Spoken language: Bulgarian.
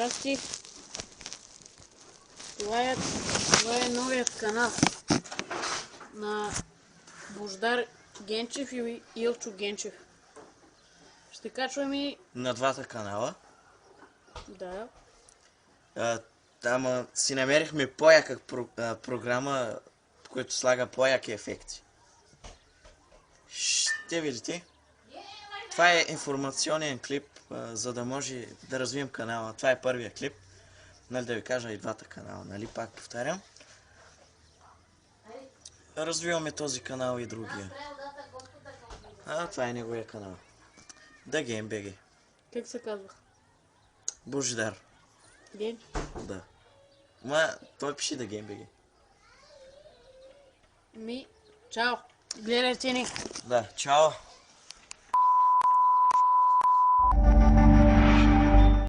Здрасти. Това е новият канал на Бождар Генчев и Илчо Генчев. Ще качваме... На двата канала. Да. Там си намерихме по-яка програма, която слага по-яки ефекти. Ще видите. Това е информационен клип, за да може да развием канала. Това е първия клип. Нали да ви кажа и двата канала, нали? Пак повтарям. Развиваме този канал и другия. Това е неговия канал. Да GameBG. Как се казва? Бождар. Генчев? Да. Той пише да GameBG. Чао. Гледайте ни. Да, чао.